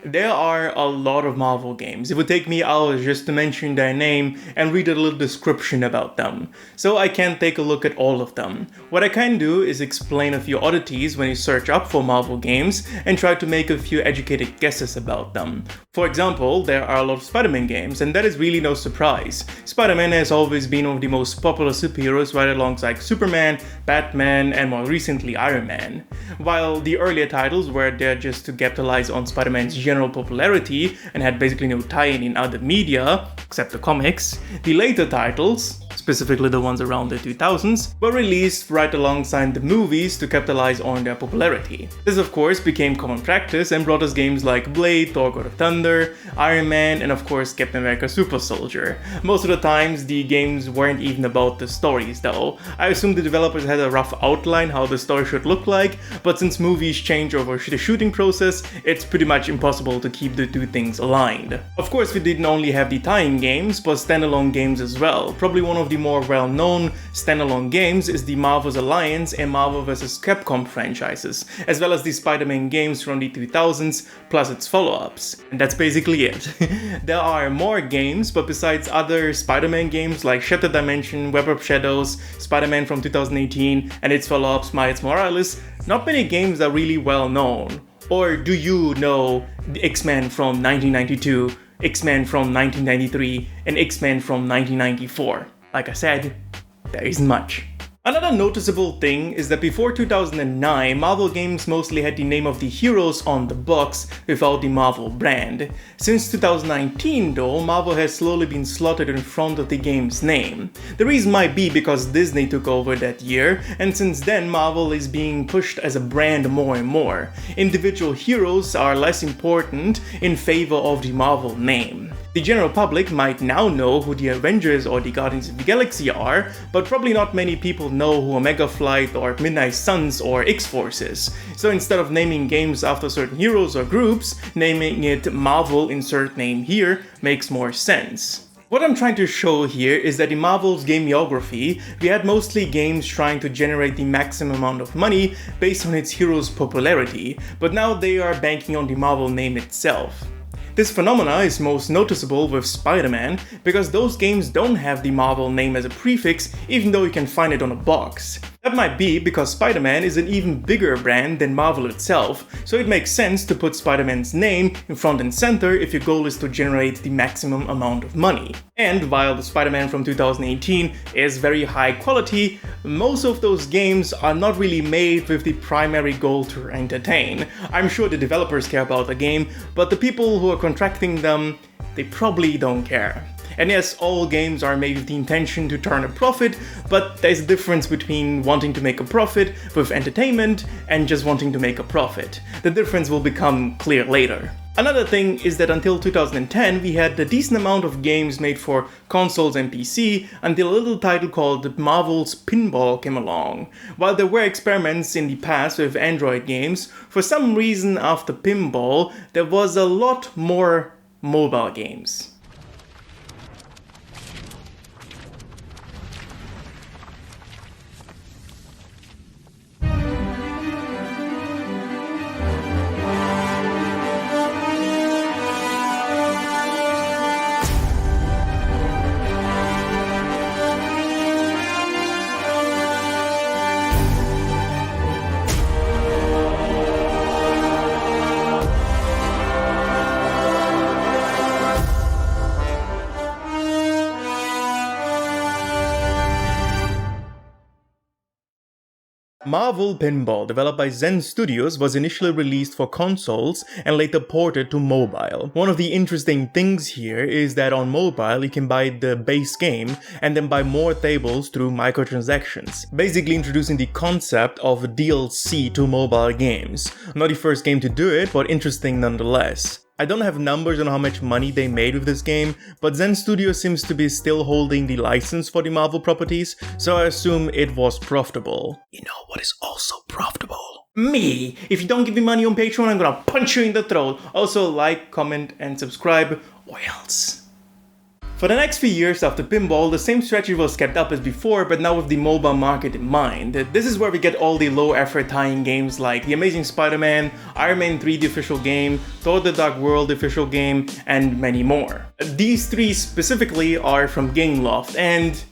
There are a lot of Marvel games. It would take me hours just to mention their name and read a little description about them, so I can't take a look at all of them. What I can do is explain a few oddities when you search up for Marvel games and try to make a few educated guesses about them. For example, there are a lot of Spider-Man games, and that is really no surprise. Spider-Man has always been one of the most popular superheroes right alongside Superman, Batman, and more recently Iron Man. While the earlier titles were there just to capitalize on Spider-Man's general popularity and had basically no tie-in in other media, except the comics, the later titles, specifically the ones around the 2000s, were released right alongside the movies to capitalize on their popularity. This of course became common practice and brought us games like Blade, Thor God of Thunder, Iron Man, and of course Captain America Super Soldier. Most of the times the games weren't even about the stories though. I assume the developers had a rough outline how the story should look like, but since movies change over the shooting process, it's pretty much impossible to keep the two things aligned. Of course we didn't only have the tie-in games, but standalone games as well. Probably one of the more well-known standalone games is the Marvel's Alliance and Marvel vs. Capcom franchises, as well as the Spider-Man games from the 2000s, plus its follow-ups. And that's basically it. There are more games, but besides other Spider-Man games like Shattered Dimension, Web of Shadows, Spider-Man from 2018, and its follow-ups Miles Morales, not many games are really well known. Or do you know the X-Men from 1992, X-Men from 1993, and X-Men from 1994? Like I said, there isn't much. Another noticeable thing is that before 2009, Marvel games mostly had the name of the heroes on the box without the Marvel brand. Since 2019 though, Marvel has slowly been slotted in front of the game's name. The reason might be because Disney took over that year, and since then Marvel is being pushed as a brand more and more. Individual heroes are less important in favor of the Marvel name. The general public might now know who the Avengers or the Guardians of the Galaxy are, but probably not many people know who Omega Flight or Midnight Suns or X-Force is. So instead of naming games after certain heroes or groups, naming it Marvel insert name here makes more sense. What I'm trying to show here is that in Marvel's gameography, we had mostly games trying to generate the maximum amount of money based on its heroes' popularity, but now they are banking on the Marvel name itself. This phenomena is most noticeable with Spider-Man, because those games don't have the Marvel name as a prefix, even though you can find it on a box. That might be because Spider-Man is an even bigger brand than Marvel itself, so it makes sense to put Spider-Man's name in front and center if your goal is to generate the maximum amount of money. And while the Spider-Man from 2018 is very high quality, most of those games are not really made with the primary goal to entertain. I'm sure the developers care about the game, but the people who are contracting them, they probably don't care. And yes, all games are made with the intention to turn a profit, but there's a difference between wanting to make a profit with entertainment and just wanting to make a profit. The difference will become clear later. Another thing is that until 2010 we had a decent amount of games made for consoles and PC until a little title called Marvel's Pinball came along. While there were experiments in the past with Android games, for some reason after Pinball there was a lot more mobile games. Marvel Pinball, developed by Zen Studios, was initially released for consoles and later ported to mobile. One of the interesting things here is that on mobile you can buy the base game and then buy more tables through microtransactions, basically introducing the concept of DLC to mobile games. Not the first game to do it, but interesting nonetheless. I don't have numbers on how much money they made with this game, but Zen Studios seems to be still holding the license for the Marvel properties, so I assume it was profitable. You know what is also profitable? Me! If you don't give me money on Patreon, I'm gonna punch you in the throat. Also like, comment, and subscribe, or else. For the next few years after Pinball, the same strategy was kept up as before, but now with the mobile market in mind. This is where we get all the low-effort tie-in games like The Amazing Spider-Man, Iron Man 3 the official game, Thor the Dark World the official game, and many more. These three specifically are from Gameloft, and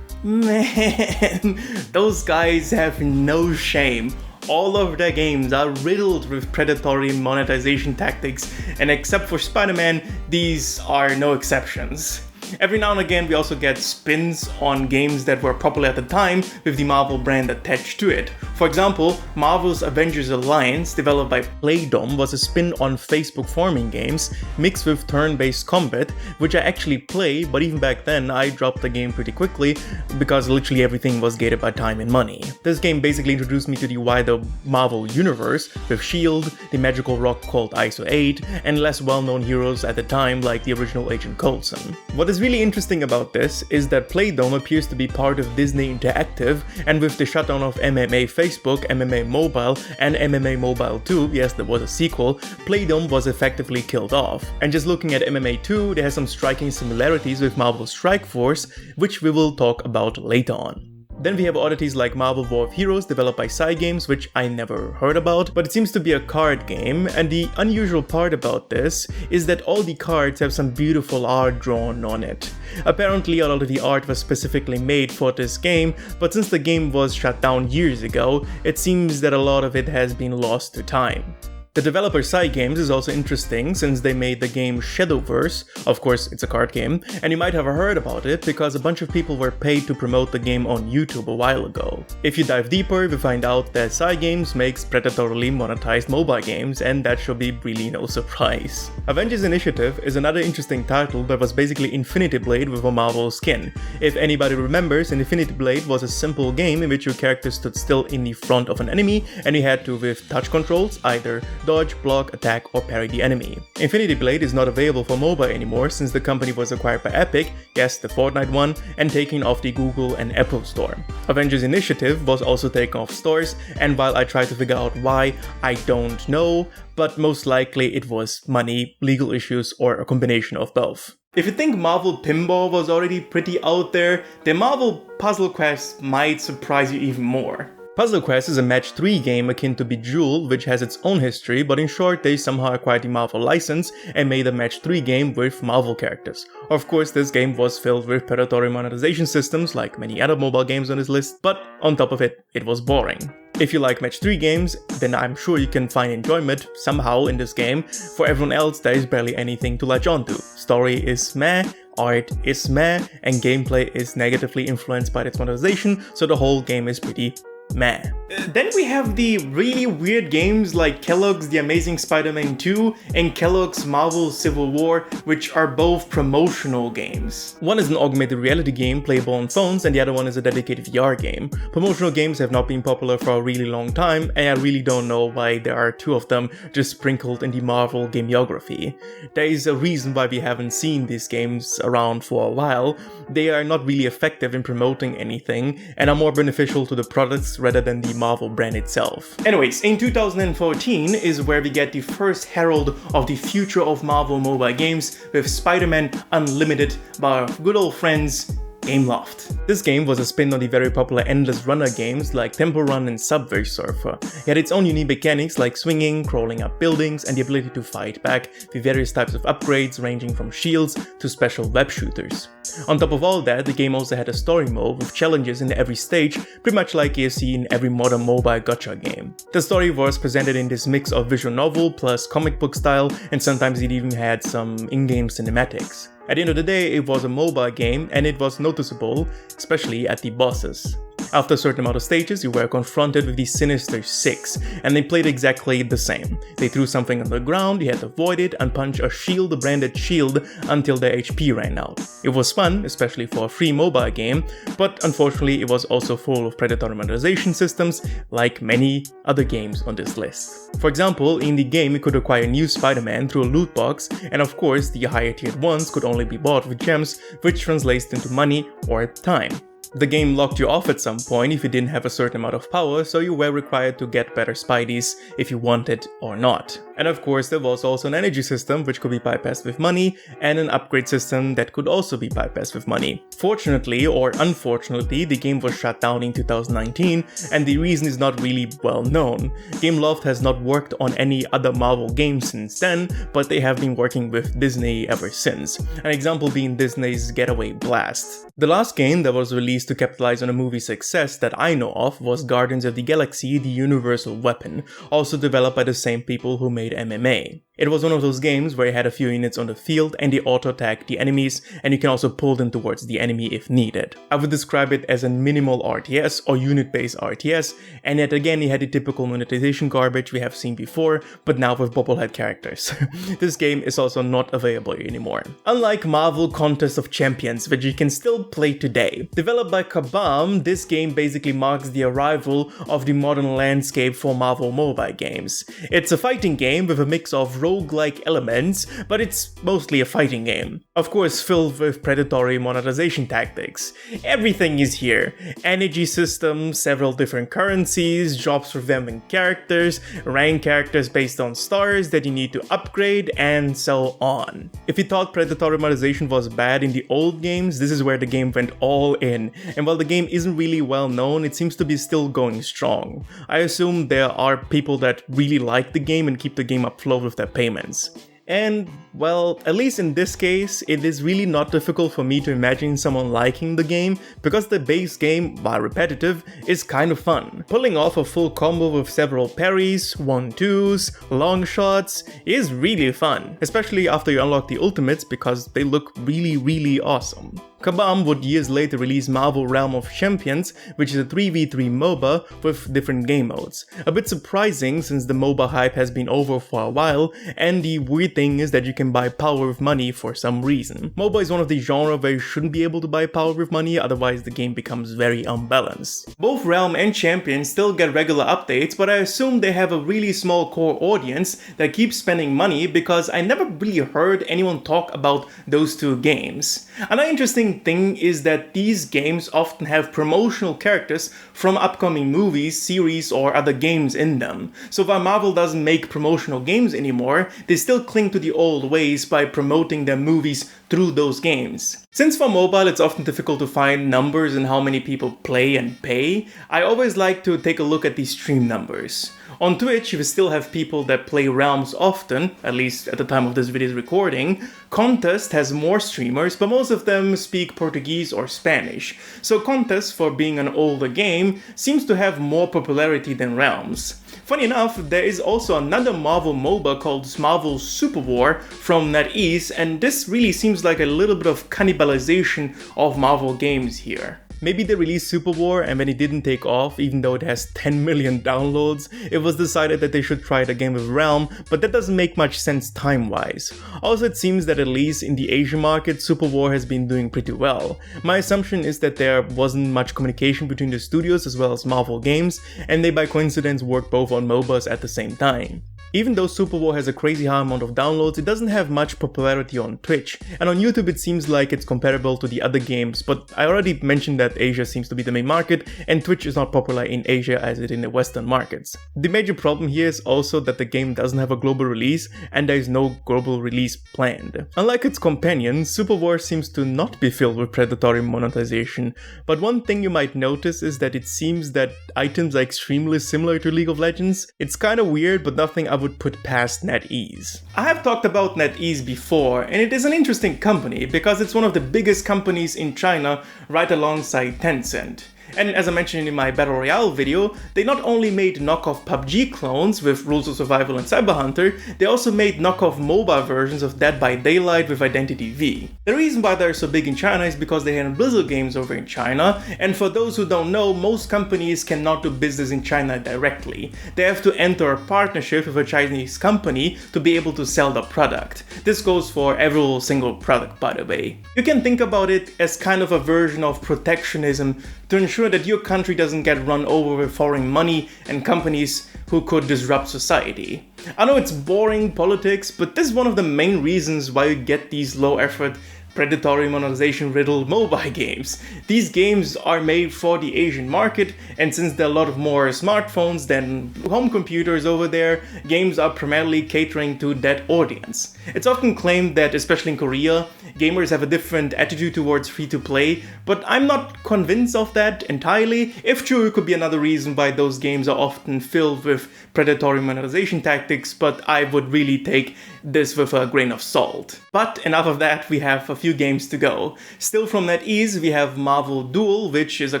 man, those guys have no shame. All of their games are riddled with predatory monetization tactics, and except for Spider-Man, these are no exceptions. Every now and again we also get spins on games that were popular at the time with the Marvel brand attached to it. For example, Marvel's Avengers Alliance, developed by Playdom, was a spin on Facebook farming games mixed with turn-based combat, which I actually play, but even back then I dropped the game pretty quickly because literally everything was gated by time and money. This game basically introduced me to the wider Marvel universe with S.H.I.E.L.D., the magical rock called ISO 8, and less well-known heroes at the time like the original Agent Coulson. What is really interesting about this is that Playdom appears to be part of Disney Interactive, and with the shutdown of MMA Facebook, MMA Mobile, and MMA Mobile 2, yes, there was a sequel, Playdom was effectively killed off. And just looking at MMA 2, there has some striking similarities with Marvel Strike Force, which we will talk about later on. Then we have oddities like Marvel War of Heroes, developed by Cygames, which I never heard about, but it seems to be a card game, and the unusual part about this is that all the cards have some beautiful art drawn on it. Apparently a lot of the art was specifically made for this game, but since the game was shut down years ago, it seems that a lot of it has been lost to time. The developer Cygames is also interesting since they made the game Shadowverse, of course it's a card game, and you might have heard about it because a bunch of people were paid to promote the game on YouTube a while ago. If you dive deeper, we find out that Cygames makes predatorily monetized mobile games, and that should be really no surprise. Avengers Initiative is another interesting title that was basically Infinity Blade with a Marvel skin. If anybody remembers, Infinity Blade was a simple game in which your character stood still in the front of an enemy and you had to, with touch controls, either dodge, block, attack, or parry the enemy. Infinity Blade is not available for mobile anymore since the company was acquired by Epic, yes, the Fortnite one, and taken off the Google and Apple store. Avengers Initiative was also taken off stores, and while I try to figure out why, I don't know, but most likely it was money, legal issues, or a combination of both. If you think Marvel Pinball was already pretty out there, then Marvel Puzzle Quest might surprise you even more. Puzzle Quest is a match 3 game akin to Bejeweled, which has its own history, but in short they somehow acquired the Marvel license and made a match 3 game with Marvel characters. Of course, this game was filled with predatory monetization systems like many other mobile games on this list, but on top of it, it was boring. If you like match 3 games, then I'm sure you can find enjoyment somehow in this game. For everyone else, there is barely anything to latch onto. Story is meh, art is meh, and gameplay is negatively influenced by its monetization, so the whole game is pretty meh. Then we have the really weird games like Kellogg's The Amazing Spider-Man 2 and Kellogg's Marvel Civil War, which are both promotional games. One is an augmented reality game playable on phones, and the other one is a dedicated VR game. Promotional games have not been popular for a really long time, and I really don't know why there are two of them just sprinkled in the Marvel gameography. There is a reason why we haven't seen these games around for a while. They are not really effective in promoting anything, and are more beneficial to the products rather than the Marvel brand itself. Anyways, in 2014 is where we get the first herald of the future of Marvel mobile games with Spider-Man Unlimited by our good old friends Gameloft. This game was a spin on the very popular endless runner games like Temple Run and Subway Surfer. It had its own unique mechanics like swinging, crawling up buildings, and the ability to fight back with various types of upgrades ranging from shields to special web shooters. On top of all that, the game also had a story mode with challenges in every stage, pretty much like you see in every modern mobile gacha game. The story was presented in this mix of visual novel plus comic book style, and sometimes it even had some in-game cinematics. At the end of the day, it was a mobile game, and it was noticeable, especially at the bosses. After a certain amount of stages, you were confronted with the Sinister Six, and they played exactly the same. They threw something on the ground, you had to avoid it and punch a branded shield until their HP ran out. It was fun, especially for a free mobile game, but unfortunately it was also full of predatory monetization systems, like many other games on this list. For example, in the game you could acquire new Spider-Man through a loot box, and of course the higher tiered ones could only be bought with gems, which translates into money or time. The game locked you off at some point if you didn't have a certain amount of power, so you were required to get better Spideys if you wanted or not. And of course, there was also an energy system which could be bypassed with money, and an upgrade system that could also be bypassed with money. Fortunately or unfortunately, the game was shut down in 2019, and the reason is not really well known. Gameloft has not worked on any other Marvel games since then, but they have been working with Disney ever since. An example being Disney's Getaway Blast. The last game that was released to capitalize on a movie success that I know of was Guardians of the Galaxy: The Universal Weapon, also developed by the same people who made MMA. It was one of those games where you had a few units on the field and they auto-attack the enemies, and you can also pull them towards the enemy if needed. I would describe it as a minimal RTS or unit-based RTS, and yet again you had the typical monetization garbage we have seen before, but now with bobblehead characters. This game is also not available anymore. Unlike Marvel Contest of Champions, which you can still play today. Developed by Kabam, this game basically marks the arrival of the modern landscape for Marvel mobile games. It's a fighting game with a mix of roguelike elements, but it's mostly a fighting game. Of course, filled with predatory monetization tactics. Everything is here. Energy systems, several different currencies, jobs for them and characters, rank characters based on stars that you need to upgrade, and so on. If you thought predatory monetization was bad in the old games, this is where the game went all in, and while the game isn't really well known, it seems to be still going strong. I assume there are people that really like the game and keep the game afloat with their payments. And, well, at least in this case, it is really not difficult for me to imagine someone liking the game, because the base game, while repetitive, is kind of fun. Pulling off a full combo with several parries, 1-2s, long shots is really fun, especially after you unlock the ultimates because they look really awesome. Kabam would years later release Marvel Realm of Champions, which is a 3v3 MOBA with different game modes. A bit surprising since the MOBA hype has been over for a while, and the weird thing is that you can buy power with money for some reason. MOBA is one of the genres where you shouldn't be able to buy power with money, otherwise the game becomes very unbalanced. Both Realm and Champions still get regular updates, but I assume they have a really small core audience that keeps spending money because I never really heard anyone talk about those two games. Another interesting thing is that these games often have promotional characters from upcoming movies, series, or other games in them. So while Marvel doesn't make promotional games anymore, they still cling to the old ways by promoting their movies through those games. Since for mobile it's often difficult to find numbers and how many people play and pay, I always like to take a look at the stream numbers. On Twitch, we still have people that play Realms often, at least at the time of this video's recording. Contest has more streamers, but most of them speak Portuguese or Spanish. So Contest, for being an older game, seems to have more popularity than Realms. Funny enough, there is also another Marvel MOBA called Marvel Super War from NetEase, and this really seems like a little bit of cannibalization of Marvel games here. Maybe they released Super War and when it didn't take off, even though it has 10 million downloads, it was decided that they should try it again with Realm, but that doesn't make much sense time-wise. Also, it seems that at least in the Asian market, Super War has been doing pretty well. My assumption is that there wasn't much communication between the studios as well as Marvel games, and they by coincidence worked both on MOBAs at the same time. Even though Super War has a crazy high amount of downloads, it doesn't have much popularity on Twitch, and on YouTube it seems like it's comparable to the other games, but I already mentioned that Asia seems to be the main market, and Twitch is not popular in Asia as it is in the Western markets. The major problem here is also that the game doesn't have a global release, and there is no global release planned. Unlike its companion, Super War seems to not be filled with predatory monetization, but one thing you might notice is that it seems that items are extremely similar to League of Legends. It's kinda weird, but nothing I would put past NetEase. I have talked about NetEase before, and it is an interesting company because it's one of the biggest companies in China right alongside Tencent. And as I mentioned in my Battle Royale video, they not only made knockoff PUBG clones with Rules of Survival and Cyber Hunter, they also made knockoff mobile versions of Dead by Daylight with Identity V. The reason why they're so big in China is because they have Blizzard games over in China, and for those who don't know, most companies cannot do business in China directly. They have to enter a partnership with a Chinese company to be able to sell the product. This goes for every single product, by the way. You can think about it as kind of a version of protectionism to ensure that your country doesn't get run over with foreign money and companies who could disrupt society. I know it's boring politics, but this is one of the main reasons why you get these low effort predatory monetization riddled mobile games. These games are made for the Asian market, and since there are a lot of more smartphones than home computers over there, games are primarily catering to that audience. It's often claimed that, especially in Korea, gamers have a different attitude towards free-to-play, but I'm not convinced of that entirely. If true, it could be another reason why those games are often filled with predatory monetization tactics, but I would really take this with a grain of salt. But enough of that, we have a few games to go. Still from NetEase, we have Marvel Duel, which is a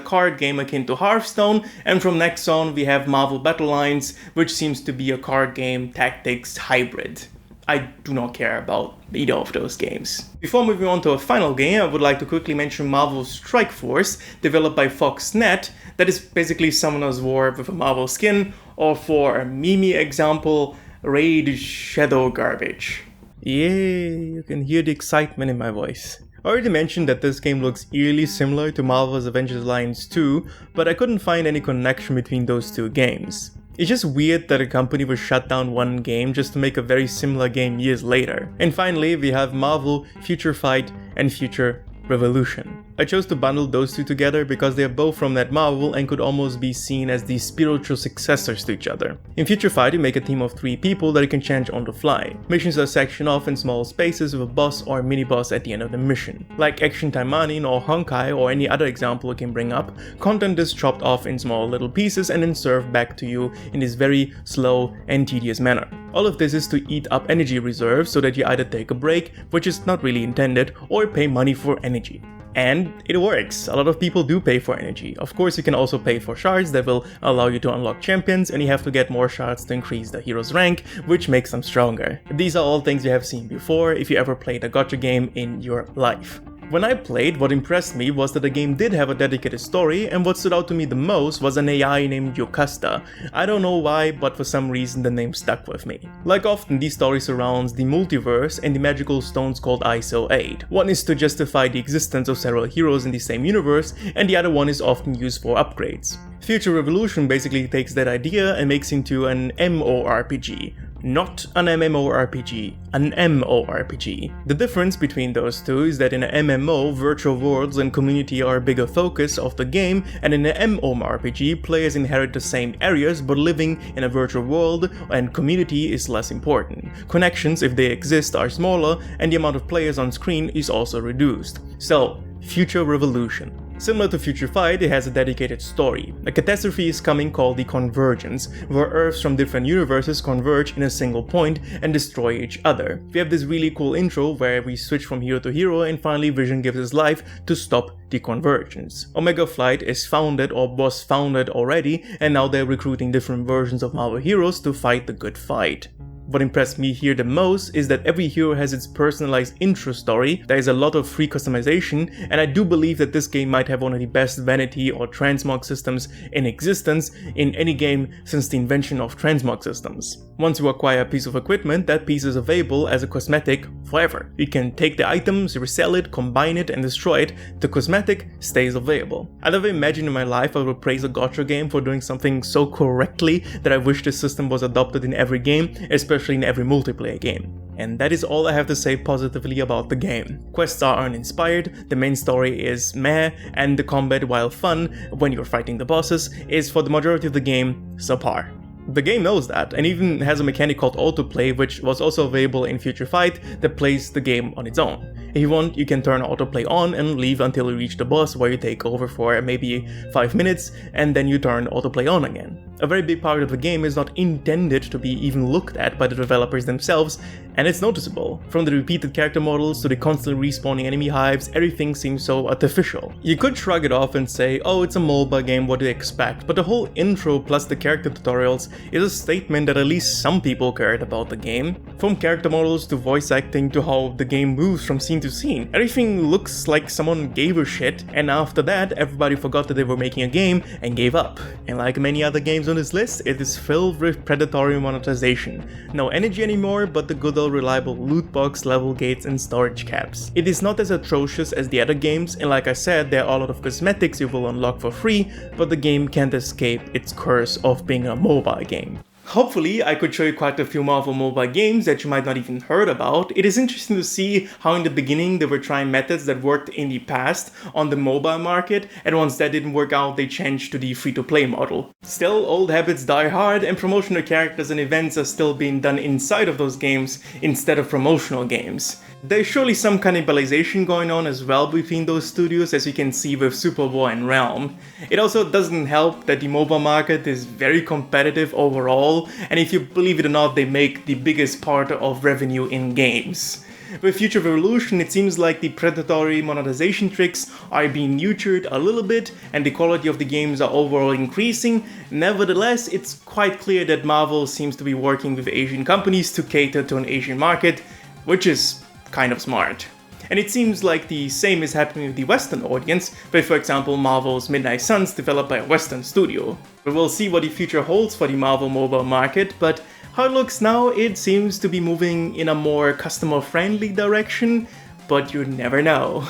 card game akin to Hearthstone, and from Nexon we have Marvel Battle Lines, which seems to be a card game tactics hybrid. I do not care about either of those games. Before moving on to a final game, I would like to quickly mention Marvel Strike Force, developed by Foxnet, that is basically Summoner's War with a Marvel skin, or for a meme example, Raid Shadow Garbage. Yay, you can hear the excitement in my voice. I already mentioned that this game looks eerily similar to Marvel's Avengers Alliance 2, but I couldn't find any connection between those two games. It's just weird that a company would shut down one game just to make a very similar game years later. And finally, we have Marvel Future Fight and Future Revolution. I chose to bundle those two together because they are both from that Marvel and could almost be seen as the spiritual successors to each other. In Future Fight, you make a team of 3 people that you can change on the fly. Missions are sectioned off in small spaces with a boss or mini-boss at the end of the mission. Like Action Taimanin or Honkai or any other example you can bring up, content is chopped off in small little pieces and then served back to you in this very slow and tedious manner. All of this is to eat up energy reserves so that you either take a break, which is not really intended, or pay money for energy. And it works. A lot of people do pay for energy. Of course, you can also pay for shards that will allow you to unlock champions, and you have to get more shards to increase the hero's rank, which makes them stronger. These are all things you have seen before if you ever played a gacha game in your life. When I played, what impressed me was that the game did have a dedicated story, and what stood out to me the most was an AI named Yocasta. I don't know why, but for some reason the name stuck with me. Like often, these stories surrounds the multiverse and the magical stones called ISO-8. One is to justify the existence of several heroes in the same universe, and the other one is often used for upgrades. Future Revolution basically takes that idea and makes into an MMORPG. Not an MMORPG, an MORPG. The difference between those two is that in an MMO, virtual worlds and community are a bigger focus of the game, and in an MMORPG, players inherit the same areas but living in a virtual world, and community is less important. Connections, if they exist, are smaller, and the amount of players on screen is also reduced. So, Future Revolution. Similar to Future Fight, it has a dedicated story. A catastrophe is coming called the Convergence, where Earths from different universes converge in a single point and destroy each other. We have this really cool intro where we switch from hero to hero, and finally Vision gives his life to stop the convergence. Omega Flight is founded or was founded already, and now they're recruiting different versions of Marvel heroes to fight the good fight. What impressed me here the most is that every hero has its personalized intro story, there is a lot of free customization, and I do believe that this game might have one of the best vanity or transmog systems in existence in any game since the invention of transmog systems. Once you acquire a piece of equipment, that piece is available as a cosmetic forever. You can take the items, resell it, combine it, and destroy it. The cosmetic stays available. I never imagined in my life I would praise a gacha game for doing something so correctly that I wish this system was adopted in every game, especially in every multiplayer game. And that is all I have to say positively about the game. Quests are uninspired, the main story is meh, and the combat, while fun when you're fighting the bosses, is for the majority of the game subpar. The game knows that, and even has a mechanic called autoplay, which was also available in Future Fight, that plays the game on its own. If you want, you can turn autoplay on and leave until you reach the boss, where you take over for maybe 5 minutes, and then you turn autoplay on again. A very big part of the game is not intended to be even looked at by the developers themselves, and it's noticeable. From the repeated character models to the constantly respawning enemy hives, everything seems so artificial. You could shrug it off and say, oh, it's a MOBA game, what do you expect? But the whole intro plus the character tutorials is a statement that at least some people cared about the game. From character models to voice acting to how the game moves from scene to scene, everything looks like someone gave a shit, and after that everybody forgot that they were making a game and gave up. And like many other games on this list, it is filled with predatory monetization. No energy anymore, but the good old reliable loot box, level gates, and storage caps. It is not as atrocious as the other games, and like I said, there are a lot of cosmetics you will unlock for free, but the game can't escape its curse of being a mobile game. Hopefully, I could show you quite a few Marvel mobile games that you might not even heard about. It is interesting to see how in the beginning they were trying methods that worked in the past on the mobile market, and once that didn't work out, they changed to the free-to-play model. Still, old habits die hard, and promotional characters and events are still being done inside of those games instead of promotional games. There's surely some cannibalization going on as well between those studios, as you can see with Super War and Realm. It also doesn't help that the mobile market is very competitive overall, and if you believe it or not, they make the biggest part of revenue in games. With Future Revolution, it seems like the predatory monetization tricks are being nurtured a little bit, and the quality of the games are overall increasing. Nevertheless, it's quite clear that Marvel seems to be working with Asian companies to cater to an Asian market, which is kind of smart. And it seems like the same is happening with the Western audience, with for example Marvel's Midnight Suns developed by a Western studio. We will see what the future holds for the Marvel mobile market, but how it looks now, it seems to be moving in a more customer-friendly direction, but you never know.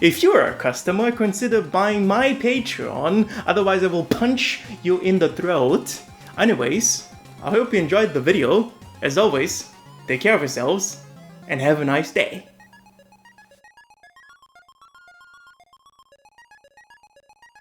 If you're a customer, consider buying my Patreon, otherwise I will punch you in the throat. Anyways, I hope you enjoyed the video. As always, take care of yourselves, and have a nice day.